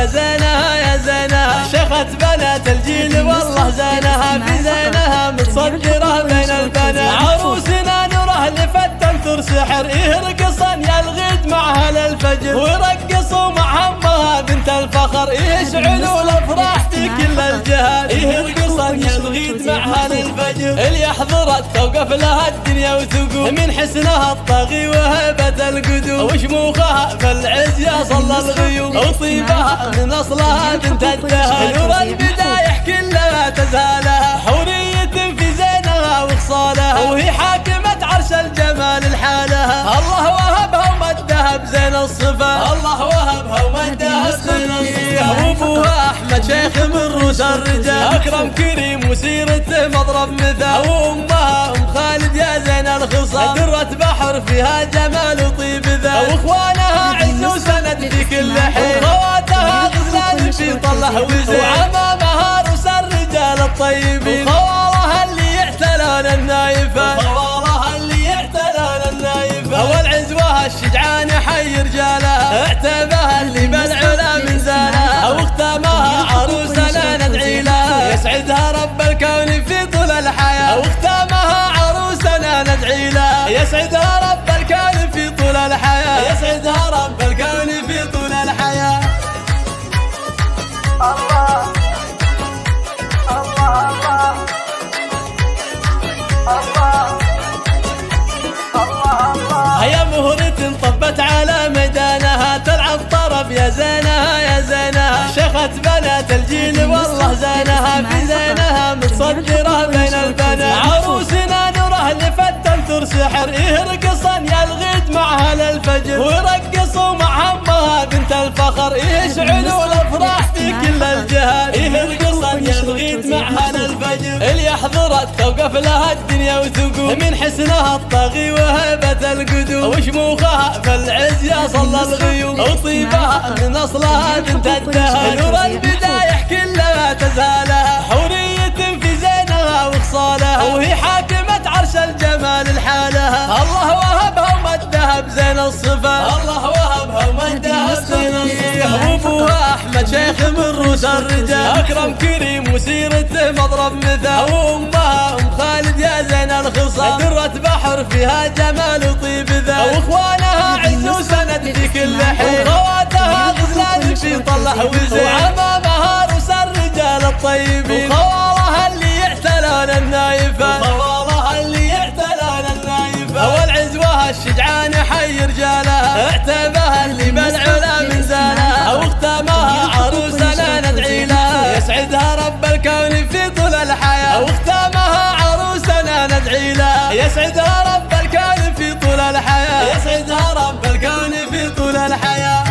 يا زينها يا زينها، شيخة بنات الجيل والله زينها، في زينها متصدرة بين البنات، عروسنا نوره لفتن ثر سحر، يرقصن يا الغيد معها للفجر، ويرقصوا مع امها بنت الفخر، يشعلوا الافراح في كل الجهات، يرقصن يا الغيد معها للفجر، اللي يحضرت توقف لها الدنيا وتقوم، من حسنها الطاغي وهيبة القدوم، وشموخها في العز يصل الغيوم، وطيبها من اصلها بنت الدهر، نور البدايح كلها تزهالها، حورية في زينها وخصالها، وهي حاكمة عرش الجمال لحالها، الله وهبها ومدها بزين الصفا، الله وهبها ومدها بزين الصفا، وابوها احمد شيخ من روس الرجال، اكرم كريم وسيرته مضرب مثال، وامها ام خالد يا زين الخصال، درة بحر فيها جمال وطيب ذات، واخوانها عز وسند في كل حين، وخواتها غزلان في طله وزين، وعمامها روس الرجال الطيبين، وخوالها اللي يعتلون النايفات، وخوالها اللي يعتلون النايفات، والعزوة الشجعان حي رجالها، اعتبها اللي بالعلا من زانها، واختامها عروسنا ندعي لها، يسعدها رب الكون في طول الحياة، واختامها عروسنا ندعي لها، يسعدها رب الكون في طول الحياة، يسعدها رب الكون في طول الحياة. الله الله الله الله الله، هيا مهرة طبت على ميدانها، تلعب طرب يا زينها يا زينها، شيخة بنات الجيل والله زينها، في زينها متصدرة بين البنات، عروسنا نوره لفتن ثر سحر، يرقصن يا الغيد معها للفجر، ويرقصوا مع امها بنت الفخر، يشعلوا الافراح في كل الجهات، يرقصن يا الغيد معها للفجر، اللي يحضرت توقف لها الدنيا وتقوم، من حسنها الطاغي وهيبة القدوم، وشموخها في العز يصل الغيوم، وطيبها من اصلها بنت الدهر، نور البدايح كلها تزهالها، حورية في زينها وخصالها، وهي حاكمة عرش الجمال لحالها، الله وهبها ومدها بزين الصفا، الله وهبها ومدها بزين الصفا، وابوها احمد شيخ من روس الرجال، اكرم كريم وسيرته مضرب مثال، وامها ام خالد يا زين الخصال، درة بحر فيها جمال وطيب ذات، واخوانها عز وسند في كل حين، وخواتها غزلان في طله وزين، وعمامها روس الرجال الطيبين، وخوالها اللي يعتلون النايفات، وخوالها اللي يعتلون النايفات، والعزوة الشجعان حي رجالها، اعتبها اللي بالعلا من زانها، واختامها عروسنا ندعي لها، يسعدها رب الكون في طول الحياة، واختامها عروسنا ندعي لها، يسعدها رب الكون في طول الحياة، يسعدها رب الكون في طول الحياة.